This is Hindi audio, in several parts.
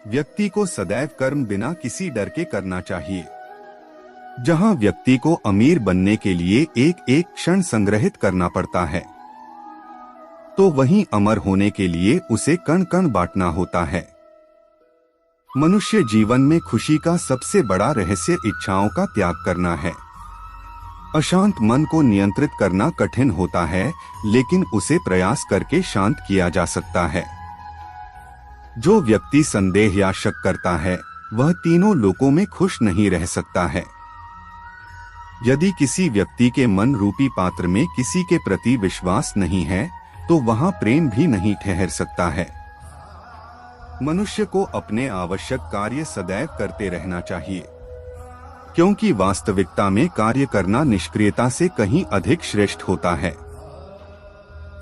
व्यक्ति को सदैव कर्म बिना किसी डर के करना चाहिए। जहां व्यक्ति को अमीर बनने के लिए एक एक क्षण संग्रहित करना पड़ता है, तो वहीं अमर होने के लिए उसे कण कण बांटना होता है। मनुष्य जीवन में खुशी का सबसे बड़ा रहस्य इच्छाओं का त्याग करना है। अशांत मन को नियंत्रित करना कठिन होता है, लेकिन उसे प्रयास करके शांत किया जा सकता है। जो व्यक्ति संदेह या शक करता है, वह तीनों लोकों में खुश नहीं रह सकता है। यदि किसी व्यक्ति के मन रूपी पात्र में किसी के प्रति विश्वास नहीं है, तो वहां प्रेम भी नहीं ठहर सकता है। मनुष्य को अपने आवश्यक कार्य सदैव करते रहना चाहिए, क्योंकि वास्तविकता में कार्य करना निष्क्रियता से कहीं अधिक श्रेष्ठ होता है।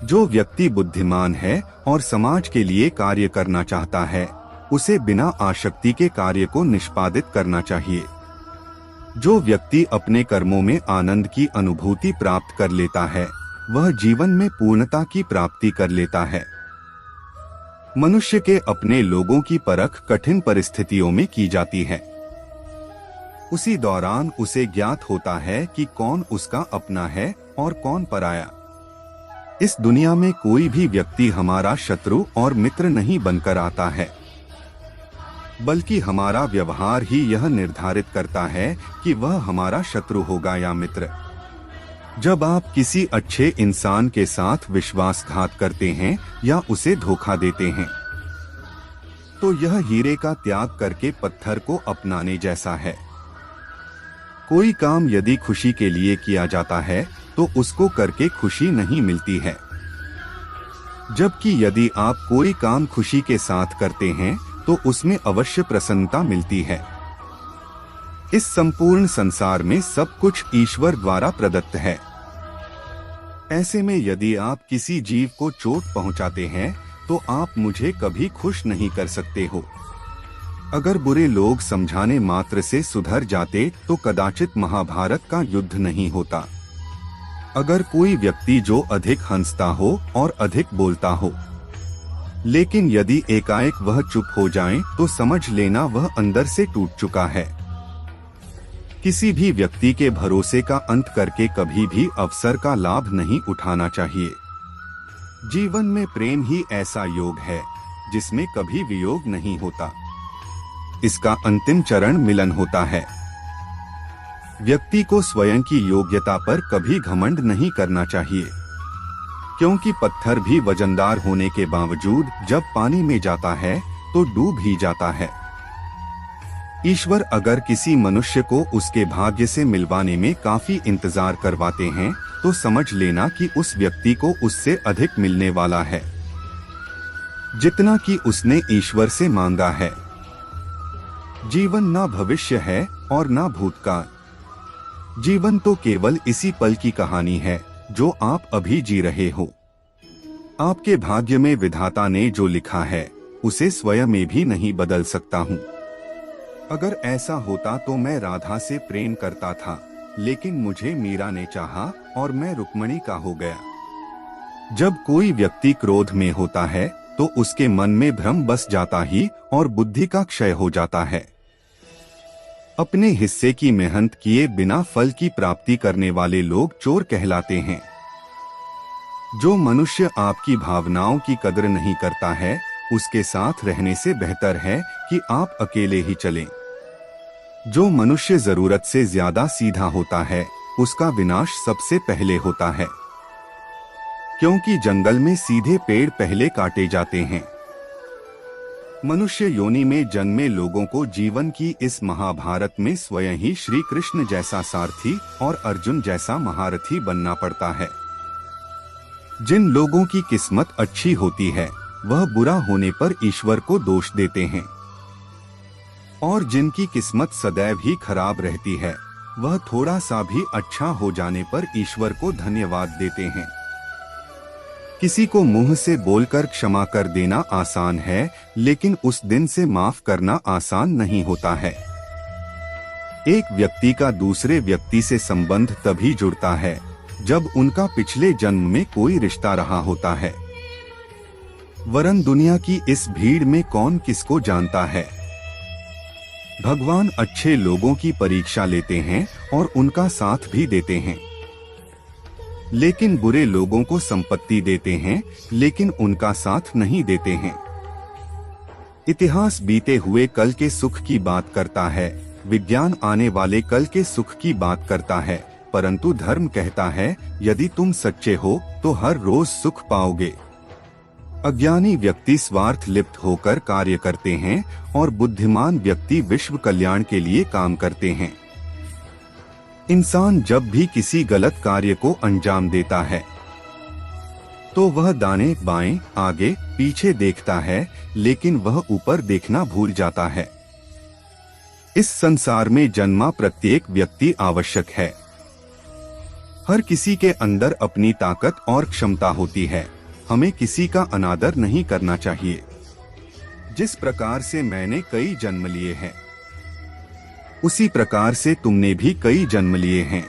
जो व्यक्ति बुद्धिमान है और समाज के लिए कार्य करना चाहता है, उसे बिना आसक्ति के कार्य को निष्पादित करना चाहिए। जो व्यक्ति अपने कर्मों में आनंद की अनुभूति प्राप्त कर लेता है, वह जीवन में पूर्णता की प्राप्ति कर लेता है। मनुष्य के अपने लोगों की परख कठिन परिस्थितियों में की जाती है। उसी दौरान उसे ज्ञात होता है कि कौन उसका अपना है और कौन पराया। इस दुनिया में कोई भी व्यक्ति हमारा शत्रु और मित्र नहीं बनकर आता है, बल्कि हमारा व्यवहार ही यह निर्धारित करता है कि वह हमारा शत्रु होगा या मित्र। जब आप किसी अच्छे इंसान के साथ विश्वासघात करते हैं या उसे धोखा देते हैं, तो यह हीरे का त्याग करके पत्थर को अपनाने जैसा है। कोई काम यदि खुशी के लिए किया जाता है, तो उसको करके खुशी नहीं मिलती है, जबकि यदि आप कोई काम खुशी के साथ करते हैं, तो उसमें अवश्य प्रसन्नता मिलती है। इस संपूर्ण संसार में सब कुछ ईश्वर द्वारा प्रदत्त है। ऐसे में यदि आप किसी जीव को चोट पहुंचाते हैं, तो आप मुझे कभी खुश नहीं कर सकते हो। अगर बुरे लोग समझाने मात्र से सुधर जाते, तो कदाचित महाभारत का युद्ध नहीं होता। अगर कोई व्यक्ति जो अधिक हंसता हो और अधिक बोलता हो, लेकिन यदि एकाएक वह चुप हो जाए, तो समझ लेना वह अंदर से टूट चुका है। किसी भी व्यक्ति के भरोसे का अंत करके कभी भी अवसर का लाभ नहीं उठाना चाहिए। जीवन में प्रेम ही ऐसा योग है जिसमें कभी वियोग नहीं होता। इसका अंतिम चरण मिलन होता है। व्यक्ति को स्वयं की योग्यता पर कभी घमंड नहीं करना चाहिए, क्योंकि पत्थर भी वजनदार होने के बावजूद जब पानी में जाता है तो डूब ही जाता है। ईश्वर अगर किसी मनुष्य को उसके भाग्य से मिलवाने में काफी इंतजार करवाते हैं, तो समझ लेना कि उस व्यक्ति को उससे अधिक मिलने वाला है, जितना कि उसने ईश्वर से मांगा है। जीवन ना भविष्य है और ना भूतकाल। जीवन तो केवल इसी पल की कहानी है जो आप अभी जी रहे हो। आपके भाग्य में विधाता ने जो लिखा है, उसे स्वयं में भी नहीं बदल सकता हूँ। अगर ऐसा होता तो मैं राधा से प्रेम करता था, लेकिन मुझे मीरा ने चाहा और मैं रुक्मणी का हो गया। जब कोई व्यक्ति क्रोध में होता है, तो उसके मन में भ्रम बस जाता ही और बुद्धि का क्षय हो जाता है। अपने हिस्से की मेहनत किए बिना फल की प्राप्ति करने वाले लोग चोर कहलाते हैं। जो मनुष्य आपकी भावनाओं की कदर नहीं करता है, उसके साथ रहने से बेहतर है कि आप अकेले ही चलें। जो मनुष्य जरूरत से ज्यादा सीधा होता है, उसका विनाश सबसे पहले होता है, क्योंकि जंगल में सीधे पेड़ पहले काटे जाते हैं। मनुष्य योनि में जन्मे लोगों को जीवन की इस महाभारत में स्वयं ही श्री कृष्ण जैसा सारथी और अर्जुन जैसा महारथी बनना पड़ता है। जिन लोगों की किस्मत अच्छी होती है, वह बुरा होने पर ईश्वर को दोष देते हैं, और जिनकी किस्मत सदैव ही खराब रहती है, वह थोड़ा सा भी अच्छा हो जाने पर ईश्वर को धन्यवाद देते हैं। किसी को मुंह से बोलकर क्षमा कर देना आसान है, लेकिन उस दिन से माफ करना आसान नहीं होता है। एक व्यक्ति का दूसरे व्यक्ति से संबंध तभी जुड़ता है जब उनका पिछले जन्म में कोई रिश्ता रहा होता है। वरन दुनिया की इस भीड़ में कौन किसको जानता है। भगवान अच्छे लोगों की परीक्षा लेते हैं और उनका साथ भी देते हैं, लेकिन बुरे लोगों को संपत्ति देते हैं, लेकिन उनका साथ नहीं देते हैं। इतिहास बीते हुए कल के सुख की बात करता है, विज्ञान आने वाले कल के सुख की बात करता है, परंतु धर्म कहता है यदि तुम सच्चे हो तो हर रोज सुख पाओगे। अज्ञानी व्यक्ति स्वार्थ लिप्त होकर कार्य करते हैं और बुद्धिमान व्यक्ति विश्व कल्याण के लिए काम करते हैं। इंसान जब भी किसी गलत कार्य को अंजाम देता है तो वह दाएं बाएं आगे पीछे देखता है, लेकिन वह ऊपर देखना भूल जाता है। इस संसार में जन्मा प्रत्येक व्यक्ति आवश्यक है। हर किसी के अंदर अपनी ताकत और क्षमता होती है। हमें किसी का अनादर नहीं करना चाहिए। जिस प्रकार से मैंने कई जन्म लिए हैं, उसी प्रकार से तुमने भी कई जन्म लिए हैं।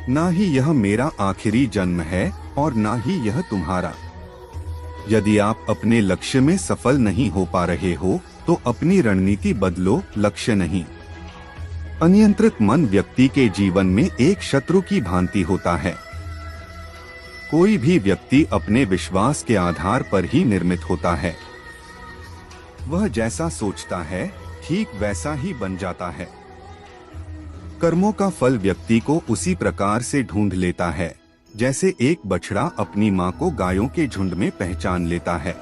ना ही यह मेरा आखिरी जन्म है और ना ही यह तुम्हारा। यदि आप अपने लक्ष्य में सफल नहीं हो पा रहे हो तो अपनी रणनीति बदलो, लक्ष्य नहीं। अनियंत्रित मन व्यक्ति के जीवन में एक शत्रु की भांति होता है। कोई भी व्यक्ति अपने विश्वास के आधार पर ही निर्मित होता है। वह जैसा सोचता है ठीक वैसा ही बन जाता है। कर्मों का फल व्यक्ति को उसी प्रकार से ढूंढ लेता है जैसे एक बछड़ा अपनी मां को गायों के झुंड में पहचान लेता है।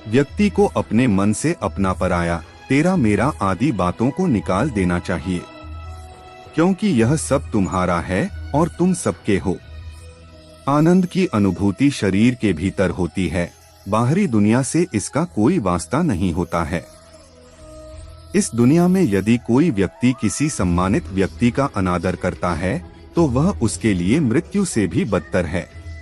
व्यक्ति को अपने मन से अपना पराया, तेरा मेरा आदि बातों को निकाल देना चाहिए, क्योंकि यह सब तुम्हारा है और तुम सबके हो। आनंद की अनुभूति शरीर के भीतर होती है, बाहरी दुनिया से इसका कोई वास्ता नहीं होता है। इस दुनिया में यदि कोई व्यक्ति किसी सम्मानित व्यक्ति का अनादर करता है तो वह उसके लिए मृत्यु से भी बदतर है।